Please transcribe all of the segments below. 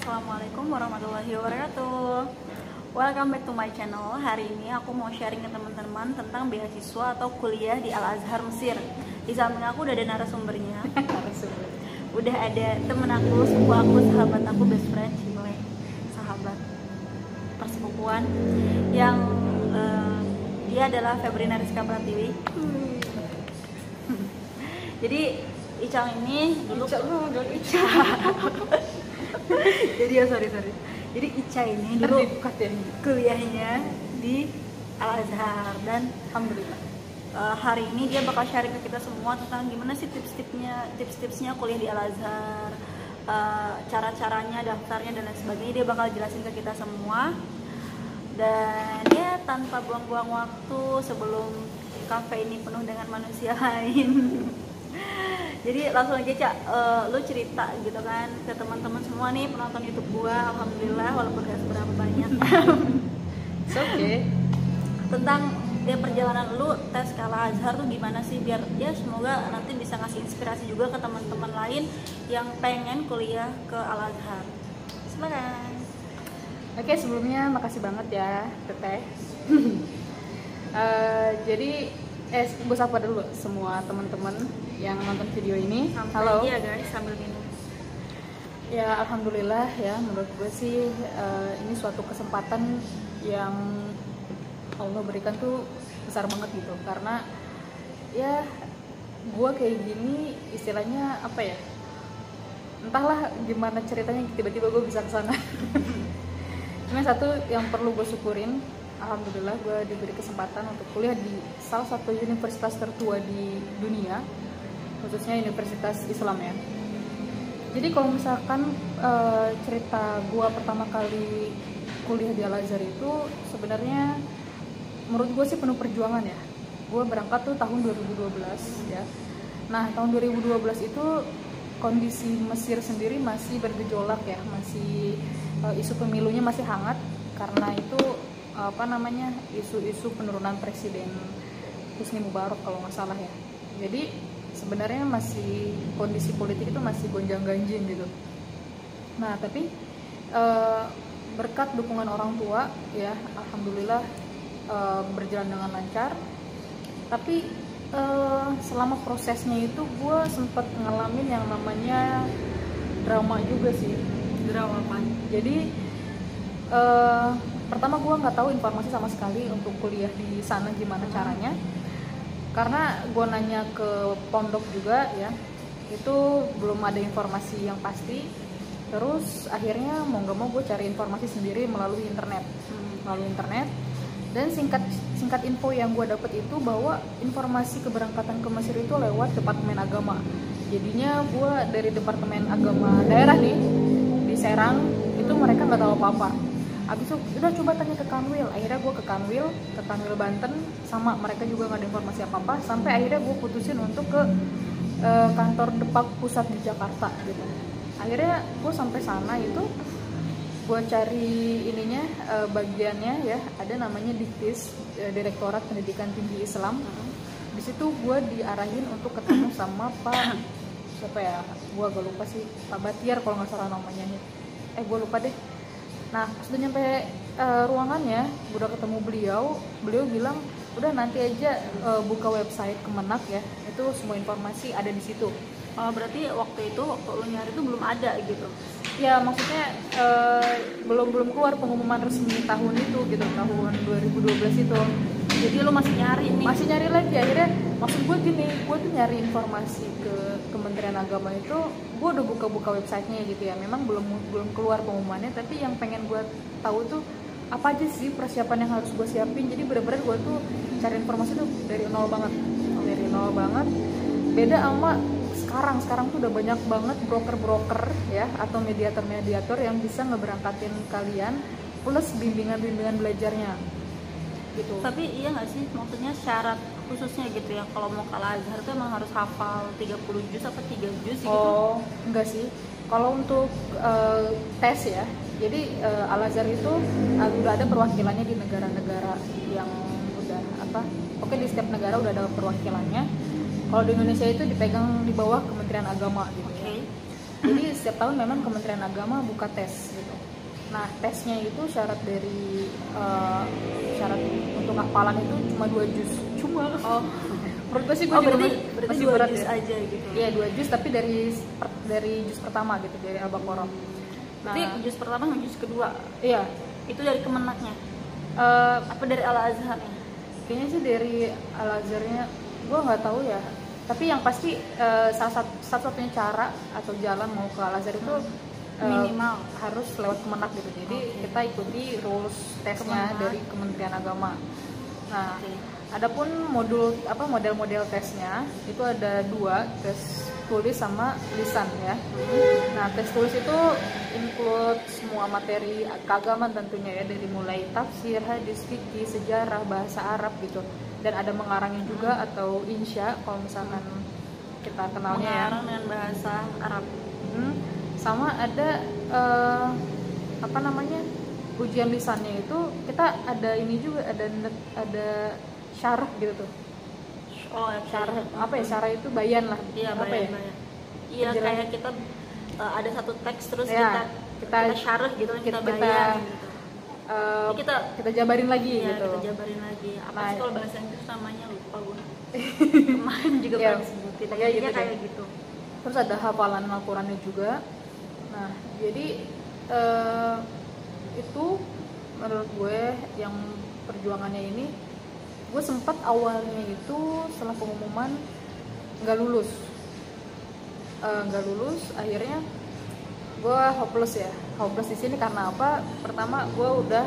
Assalamualaikum warahmatullahi wabarakatuh. Welcome back to my channel. Hari ini aku mau sharing ke teman-teman tentang beasiswa atau kuliah di Al-Azhar Mesir. Di samping aku udah ada narasumbernya. Udah ada temen aku, sepupu aku, sahabat aku, best friend, cile, sahabat persepupuan yang dia adalah Febrina Rizka Pratiwi. Jadi Icang ini dulu Ica. Jadi ya sorry. Jadi Ica ini dulu kuliahnya di Al-Azhar dan alhamdulillah hari ini dia bakal sharing ke kita semua tentang gimana sih tips-tipsnya kuliah di Al-Azhar, cara-caranya, daftarnya dan lain sebagainya. Dia bakal jelasin ke kita semua. Dan ya tanpa buang-buang waktu sebelum kafe ini penuh dengan manusia lain. Jadi langsung aja Cak, lu cerita gitu kan ke teman-teman semua nih penonton YouTube gua, alhamdulillah walaupun gak seberapa banyak. It's okay. Tentang ya perjalanan lu tes ke Al-Azhar tuh gimana sih, biar ya semoga nanti bisa ngasih inspirasi juga ke teman-teman lain yang pengen kuliah ke Al-Azhar. Silakan. Oke, sebelumnya makasih banget ya Teteh. Jadi gue sapa dulu semua teman-teman yang nonton video ini. Halo. Iya guys, sambil minum. Ya alhamdulillah ya, menurut gue sih ini suatu kesempatan yang Allah berikan tuh besar banget gitu. Karena ya gue kayak gini istilahnya apa ya, entahlah gimana ceritanya tiba-tiba gue bisa kesana. Cuma satu yang perlu gue syukurin, alhamdulillah gue diberi kesempatan untuk kuliah di salah satu universitas tertua di dunia, khususnya Universitas Islam ya. Jadi kalau misalkan cerita gue pertama kali kuliah di Al-Azhar itu sebenarnya menurut gue sih penuh perjuangan ya. Gue berangkat tuh tahun 2012 ya. Nah tahun 2012 itu kondisi Mesir sendiri masih bergejolak ya, masih isu pemilunya masih hangat karena itu isu-isu penurunan Presiden Husni Mubarak kalau nggak salah ya. Jadi sebenarnya masih kondisi politik itu masih gonjang-ganjing gitu. Nah tapi berkat dukungan orang tua ya alhamdulillah berjalan dengan lancar. Tapi selama prosesnya itu gue sempat ngalamin yang namanya drama juga sih. Drama apa? Jadi pertama gue nggak tahu informasi sama sekali untuk kuliah di sana gimana caranya, karena gue nanya ke pondok juga ya, itu belum ada informasi yang pasti. Terus akhirnya mau nggak mau gue cari informasi sendiri melalui internet, dan singkat info yang gue dapet itu bahwa informasi keberangkatan ke Mesir itu lewat Departemen Agama. Jadinya gue dari Departemen Agama daerah nih di Serang itu mereka nggak tahu apa-apa. Abis itu udah coba tanya ke Kanwil, akhirnya gue ke Kanwil Banten, sama mereka juga nggak ada informasi apa-apa. Sampai akhirnya gue putusin untuk ke kantor Depak pusat di Jakarta gitu. Akhirnya gue sampai sana itu gue cari ininya bagiannya ya, ada namanya Diktis, Direktorat Pendidikan Tinggi Islam. Di situ gue diarahin untuk ketemu sama Pak siapa ya, gue agak lupa sih, Pak Batiar kalau nggak salah namanya. Gue lupa deh. Nah pas udah nyampe ruangannya, gue udah ketemu beliau bilang udah nanti aja buka website Kemenak ya, itu semua informasi ada di situ. Berarti waktu lu nyari itu belum ada gitu? Ya maksudnya belum keluar pengumuman resmi tahun itu gitu, tahun 2012 itu. Jadi lu masih nyari nih? Masih nyari lagi. Akhirnya maksud gue gini, gue tuh nyari informasi ke Kementerian Agama itu, gue udah buka websitenya gitu ya. Memang belum keluar pengumumannya, tapi yang pengen gue tahu tuh apa aja sih persiapan yang harus gue siapin. Jadi bener-bener gue tuh cari informasi tuh dari nol banget. Beda sama sekarang tuh udah banyak banget broker ya, atau mediator yang bisa ngeberangkatin kalian plus bimbingan belajarnya gitu. Tapi iya nggak sih, maksudnya syarat khususnya gitu ya, kalau mau ke Al-Azhar itu emang harus hafal 30 juz apa 3 juz gitu? Oh enggak sih, kalau untuk tes ya, jadi Al-Azhar itu udah ada perwakilannya di negara-negara yang udah di setiap negara udah ada perwakilannya. Kalau di Indonesia itu dipegang di bawah Kementerian Agama gitu. Okay. Jadi setiap tahun memang Kementerian Agama buka tes gitu. Nah tesnya itu syarat untuk hafalan itu cuma 2 juz. Oh, Menurut gue sih gue juga berarti masih 2 berat juz ya. aja gitu. Iya 2 juz tapi dari juz pertama gitu, dari Al-Baqarah. Berarti juz pertama sama juz kedua Iya. itu dari Kemenaknya apa dari Al-Azharnya? Kayaknya sih dari Al-Azharnya, gue nggak tahu ya. Tapi yang pasti satu-satunya cara atau jalan mau ke Al-Azhar itu Minimal harus lewat Kemenak gitu. Jadi kita ikuti rules tesnya dari Kementerian Agama. Nah, adapun model-model tesnya itu ada 2, tes tulis sama lisan ya. Nah, tes tulis itu include semua materi keagamaan tentunya ya, dari mulai tafsir, hadis, fikih, sejarah, bahasa Arab gitu. Dan ada mengarangnya juga atau insya kalau misalkan kita kenalnya ya. Mengarang dengan bahasa Arab. Sama ada ujian lisannya itu kita ada ini juga, ada syarah gitu tuh. Oh, Syarah apa ya? Syarah itu bayan lah. Iya, apa bayan. Iya, kayak kita ada satu teks terus ya, kita syarah gitu kan, kita bayan gitu. Kita jabarin lagi ya, gitu. Kita jabarin lagi. Apa sih kalau bahasa Inggris namanya, lupa gue. Kemarin juga ya, pernah sebutin. Kayak gitu. Terus ada hafalan Al-Qur'annya juga. Nah, jadi itu menurut gue yang perjuangannya ini, gue sempat awalnya itu setelah pengumuman nggak lulus, akhirnya gue hopeless di sini karena apa? Pertama gue udah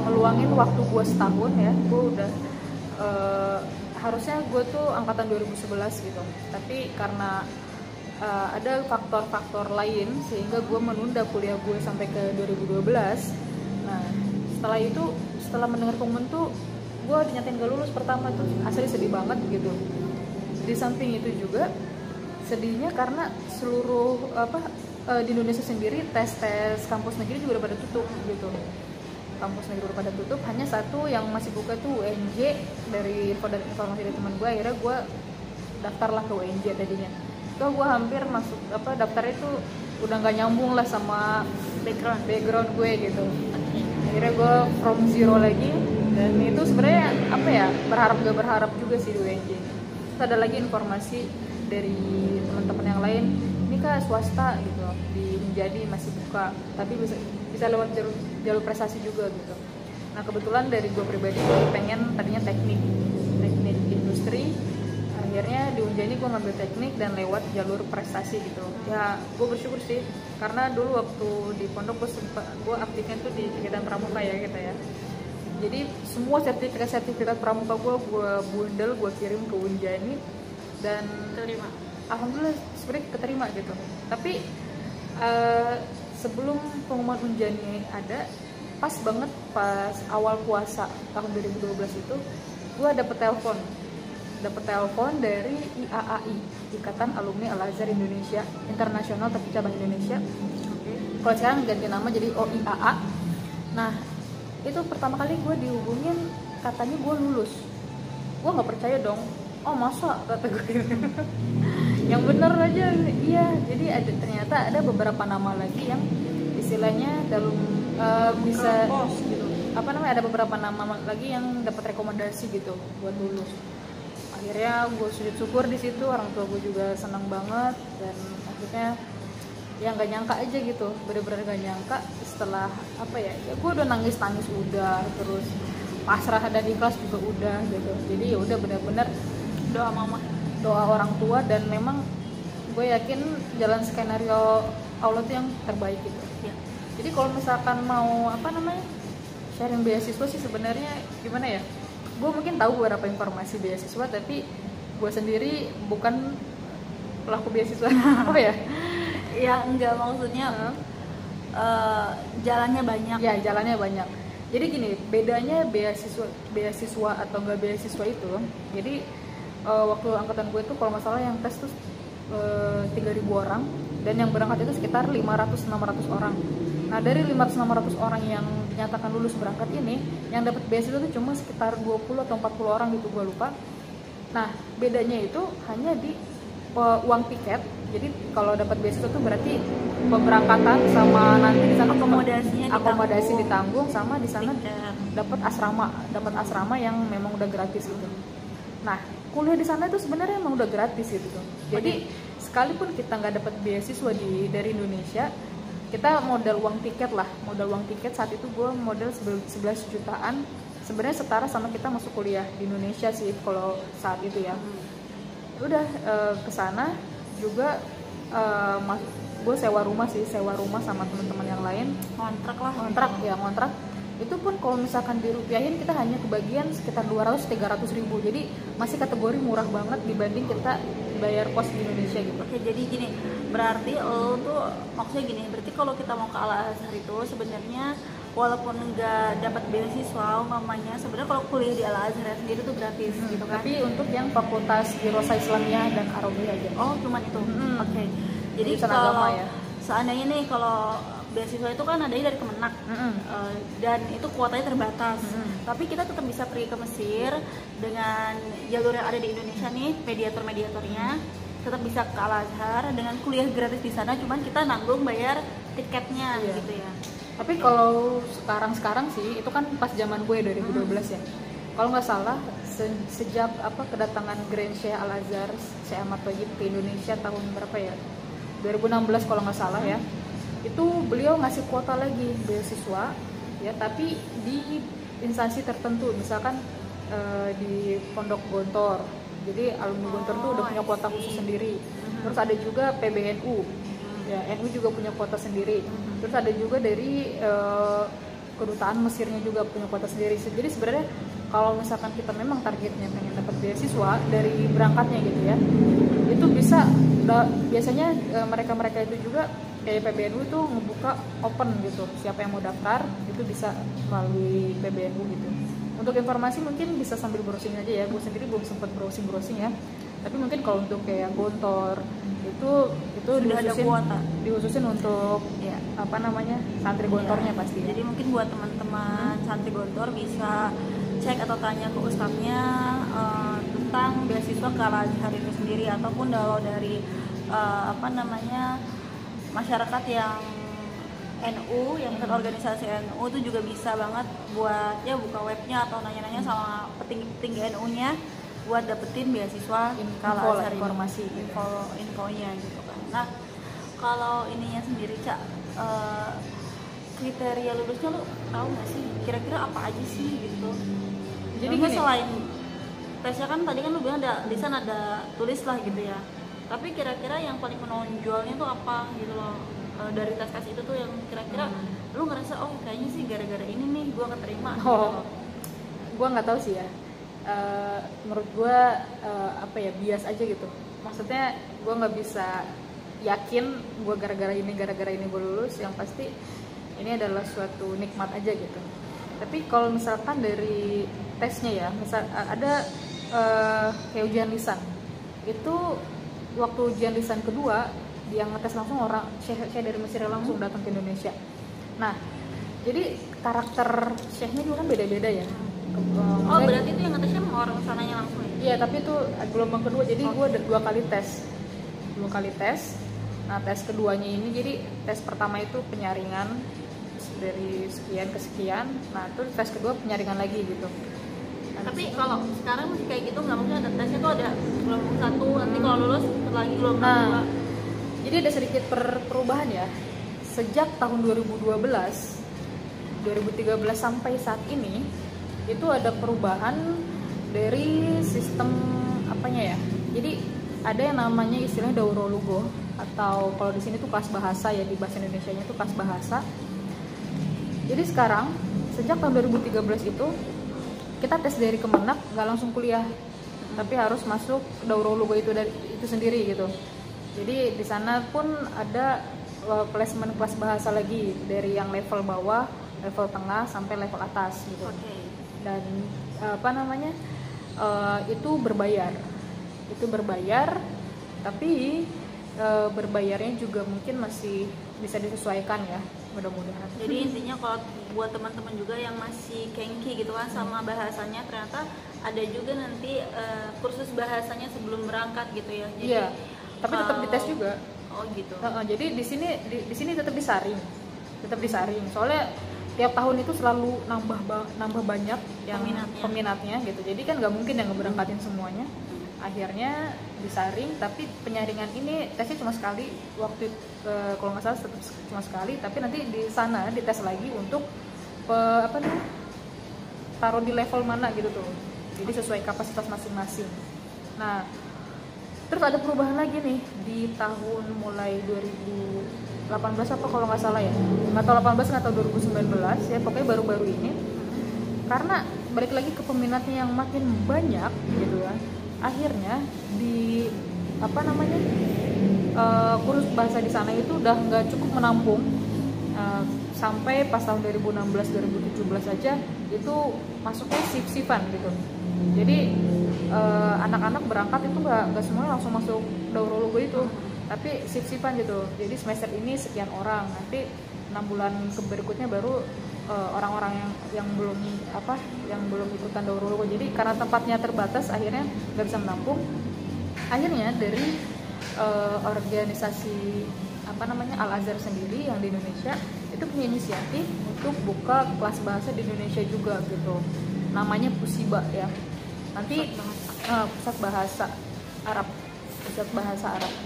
ngeluangin waktu gue setahun ya, gue udah harusnya gue tuh angkatan 2011 gitu, tapi karena ada faktor-faktor lain sehingga gue menunda kuliah gue sampai ke 2012. Nah setelah mendengar pengumuman tuh gue dinyatain gak lulus pertama tuh, asli sedih banget gitu. Di samping itu juga sedihnya karena seluruh di Indonesia sendiri tes kampus negeri juga udah pada tutup gitu. Kampus negeri udah pada tutup, hanya satu yang masih buka tuh UNJ. Dari informasi dari teman gue, akhirnya gue daftarlah ke UNJ tadinya. Gue hampir masuk daftar itu udah nggak nyambung lah sama background gue gitu. Akhirnya gue from zero lagi, dan itu sebenarnya berharap gak berharap juga sih di UNJ. Terus ada lagi informasi dari teman-teman yang lain, ini kak swasta gitu di Unjadi masih buka, tapi bisa lewat jalur prestasi juga gitu. Nah kebetulan dari gue pribadi gue pengen tadinya teknik industri. Akhirnya di Unjani gue ngambil teknik dan lewat jalur prestasi gitu. Ya gue bersyukur sih, karena dulu waktu di pondok gue aktifnya tuh di kegiatan pramuka ya gitu ya. Jadi semua sertifikat pramuka gue bundel, gue kirim ke Unjani dan terima. Alhamdulillah sebenarnya keterima gitu. Tapi sebelum pengumuman Unjani ada, pas banget awal puasa tahun 2012 itu, gue dapet telepon dari IAAI, Ikatan Alumni Al-Azhar Indonesia Internasional tapi cabang Indonesia. Kalau sekarang ganti nama jadi OIAA. Nah itu pertama kali gue dihubungin, katanya gue lulus. Gue nggak percaya dong. Oh masa, kata gue gitu. Yang bener aja, iya. Jadi ternyata ada beberapa nama lagi yang istilahnya dalam bisa gitu. Ada beberapa nama lagi yang dapat rekomendasi gitu buat lulus. Akhirnya gue sujud syukur di situ, orang tua gue juga senang banget, dan akhirnya ya nggak nyangka aja gitu, bener-bener nggak nyangka. Setelah ya gue udah nangis udah, terus pasrah dan ikhlas juga udah gitu. Jadi ya udah bener-bener doa orang tua, dan memang gue yakin jalan skenario Allah tuh yang terbaik gitu ya. Jadi kalau misalkan mau sharing beasiswa sih sebenarnya gimana ya, gue mungkin tahu beberapa informasi beasiswa, tapi gue sendiri bukan pelaku beasiswa. Ya enggak, maksudnya jalannya banyak. Ya jalannya banyak. Jadi gini, bedanya beasiswa atau enggak beasiswa itu, jadi waktu angkatan gue tuh kalau masalah yang tes tuh 3.000 orang, dan yang berangkat itu sekitar 500-600 orang. Nah dari 500-600 orang yang dinyatakan lulus berangkat ini, yang dapat beasiswa itu cuma sekitar 20 atau 40 orang gitu, gue lupa. Nah bedanya itu hanya di uang tiket Jadi kalau dapat beasiswa tuh berarti pemberangkatan sama nanti di sana akomodasi ditanggung sama di sana dapat asrama yang memang udah gratis gitu. Nah, kuliah di sana itu sebenarnya emang udah gratis gitu tuh. Jadi sekalipun kita nggak dapat beasiswa dari Indonesia, kita modal uang tiket saat itu gue modal 11 jutaan, sebenarnya setara sama kita masuk kuliah di Indonesia sih kalau saat itu ya. Udah ke sana juga gue sewa rumah sama teman-teman yang lain, ngontrak. Itu pun kalau misalkan dirupiahin kita hanya kebagian sekitar 200-300 ribu, jadi masih kategori murah banget dibanding kita bayar kos di Indonesia gitu. Oke, jadi gini, berarti lo tuh maksudnya gini, berarti kalau kita mau ke Al Azhar itu sebenarnya walaupun nggak dapat beasiswa mamanya, sebenarnya kalau kuliah di Al Azhar sendiri tuh gratis gitu kan. Tapi untuk yang fakultas Dirosah Islamiyah dan Arabiyah aja. Oh, cuman itu. Oke. Jadi kalau seandainya nih kalau beasiswa itu kan adanya dari Kemenak, dan itu kuotanya terbatas. Tapi kita tetap bisa pergi ke Mesir dengan jalur yang ada di Indonesia nih, mediatornya tetap bisa ke Al Azhar dengan kuliah gratis di sana, cuman kita nanggung bayar tiketnya gitu ya. Tapi kalau sekarang sih itu kan pas zaman gue 2012 ya. Kalau nggak salah sejak kedatangan Grand Sheikh Al Azhar Syekh Ahmad Thayyib ke Indonesia tahun berapa ya? 2016 kalau nggak salah ya. Itu beliau ngasih kuota lagi beasiswa ya, tapi di instansi tertentu, misalkan di Pondok Gontor. Jadi alumni Gontor tuh udah punya kuota khusus sendiri. Terus ada juga PBNU, ya NU juga punya kuota sendiri. Terus ada juga dari kedutaan Mesirnya juga punya kuota sendiri. Jadi sebenarnya kalau misalkan kita memang targetnya pengen dapat beasiswa dari berangkatnya gitu ya, itu bisa biasanya mereka itu juga kayak PBNU itu ngebuka open gitu, siapa yang mau daftar itu bisa melalui PBNU gitu. Untuk informasi mungkin bisa sambil browsing aja ya, gue sendiri belum sempat browsing ya, tapi mungkin kalau untuk kayak Gontor itu dihususin untuk ya santri Gontornya pasti ya. Jadi mungkin buat teman-teman santri Gontor bisa cek atau tanya ke ustadznya tentang beasiswa ke Al Azhar itu sendiri, ataupun kalau dari masyarakat yang NU, yang organisasi NU itu juga bisa banget buat ya buka webnya atau nanya-nanya sama petinggi NU-nya buat dapetin beasiswa ke Al Azhar, infonya gitu kan. Nah, kalau ininya sendiri Cak, kriteria lulusnya lo tahu nggak sih? Kira-kira apa aja sih gitu? Jadi selain tesnya kan tadi kan lu bilang di sana ada tulis lah gitu ya. Tapi kira-kira yang paling menonjolnya tuh apa gitu loh, dari tes itu tuh yang kira-kira lu ngerasa oh kayaknya sih gara-gara ini nih gue keterima gitu. Gue nggak tahu sih ya, menurut gue bias aja gitu. Maksudnya gue nggak bisa yakin gue gara-gara ini gue lulus. Yang pasti ini adalah suatu nikmat aja gitu. Tapi kalau misalkan dari tesnya ya, misal ada kayak ujian lisan itu, waktu ujian lisan kedua yang ngetes langsung orang Syekh dari Mesir langsung datang ke Indonesia. Nah, jadi karakter Syekhnya juga kan beda-beda ya. Berarti itu yang ngetesnya orang sananya langsung ya? Iya, tapi itu gelombang kedua, jadi gue ada dua kali tes. Nah, tes keduanya ini, jadi tes pertama itu penyaringan dari sekian ke sekian. Nah, itu tes kedua penyaringan lagi gitu. Tapi kalau sekarang masih kayak gitu nggak, maksudnya ada tesnya tuh ada gelombang 1, nanti kalau lulus lagi gelombang 2. Jadi ada sedikit perubahan ya. Sejak tahun 2013 sampai saat ini itu ada perubahan dari sistem apanya ya. Jadi ada yang namanya istilahnya daurah lugo, atau kalau di sini tuh kelas bahasa ya, di bahasa Indonesianya tuh kelas bahasa. Jadi sekarang sejak tahun 2013 itu kita tes dari Kemenak nggak langsung kuliah, tapi harus masuk daurah lugo itu sendiri gitu. Jadi di sana pun ada placement kelas bahasa lagi, dari yang level bawah, level tengah sampai level atas gitu. Dan itu berbayar, tapi berbayarnya juga mungkin masih bisa disesuaikan ya, mudah-mudahan. Jadi intinya kalau buat teman-teman juga yang masih kengki gitu kan sama bahasanya, ternyata ada juga nanti kursus bahasanya sebelum berangkat gitu ya. Jadi tapi tetap dites juga. Oh gitu. Jadi di sini tetap disaring, soalnya tiap tahun itu selalu nambah banyak yang peminatnya gitu, jadi kan nggak mungkin yang ngeberangkatin semuanya. Akhirnya disaring, tapi penyaringan ini tesnya cuma sekali, waktu kalau nggak salah tetap cuma sekali, tapi nanti di sana dites lagi untuk taruh di level mana gitu tuh, jadi sesuai kapasitas masing-masing. Nah terus ada perubahan lagi nih di tahun mulai 2018 apa kalau nggak salah ya, nggak tahu 18 nggak tahu 2019 ya, pokoknya baru-baru ini, karena balik lagi ke peminatnya yang makin banyak gitu kan. Akhirnya di kursus bahasa di sana itu udah nggak cukup menampung, sampai pas tahun 2016-2017 aja itu masuknya shift-shiftan gitu. Jadi anak-anak berangkat itu nggak semuanya langsung masuk Daurul Lugo itu, tapi shift-shiftan gitu. Jadi semester ini sekian orang, nanti 6 bulan berikutnya baru orang-orang yang belum ikutan Daurul Lugo. Jadi karena tempatnya terbatas akhirnya nggak bisa menampung. Akhirnya dari organisasi Al-Azhar sendiri yang di Indonesia itu punya inisiatif untuk buka kelas bahasa di Indonesia juga gitu. Namanya Pusiba ya. Nanti pusat bahasa Arab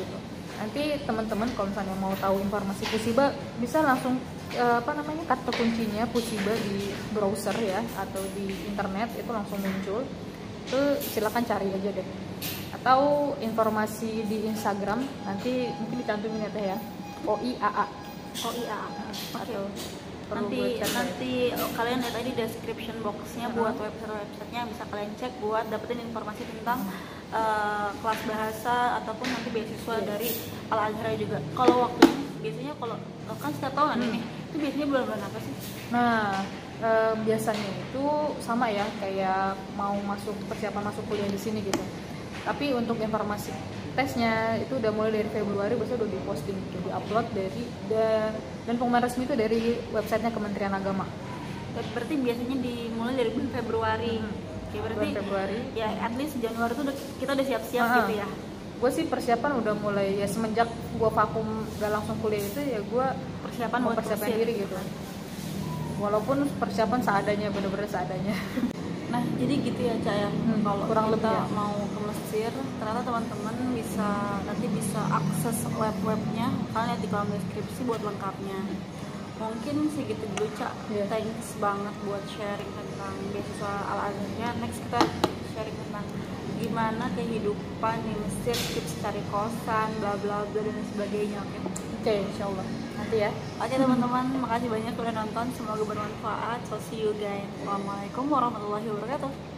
gitu. Nanti teman-teman kalau misalnya mau tahu informasi Pusiba bisa langsung kata kuncinya Pusiba di browser ya, atau di internet itu langsung muncul. Itu silakan cari aja deh. Atau informasi di Instagram nanti mungkin dicantumin ya Teh ya. OIAA. Nanti kalian lihat aja di description boxnya buat websitenya, bisa kalian cek buat dapetin informasi tentang kelas bahasa ataupun nanti beasiswa dari Al-Azhar juga. Kalau waktunya biasanya kalau kan setiap tahun ini itu biasanya bulan-bulan apa sih? Nah biasanya itu sama ya kayak mau persiapan masuk kuliah di sini gitu. Tapi untuk informasi tesnya itu udah mulai dari Februari, biasanya udah diposting, udah diupload dan pengumuman resmi itu dari websitenya Kementerian Agama. Berarti biasanya dimulai dari bulan Februari. Oke, berarti Februari. Ya at least Januari itu kita udah siap-siap gitu ya. Gue sih persiapan udah mulai ya, semenjak gue vakum gak langsung kuliah itu ya gue persiapan diri gitu. Walaupun persiapan seadanya, bener-bener seadanya. Nah jadi gitu ya Cak ya, kalau kurang kita lebih ya. mau ke Mesir ternyata teman-teman nanti bisa akses webnya, kalian lihat di kolom deskripsi buat lengkapnya. Mungkin segitu dulu Cak, thanks banget buat sharing tentang beasiswa Al-Azharnya. Next kita sharing tentang gimana kehidupan di Mesir, tips cari kosan, bla bla bla dan sebagainya. Oke, insyaallah nanti ya. Oke teman-teman, makasih banyak udah nonton, semoga bermanfaat. So see you guys. Assalamualaikum warahmatullahi wabarakatuh.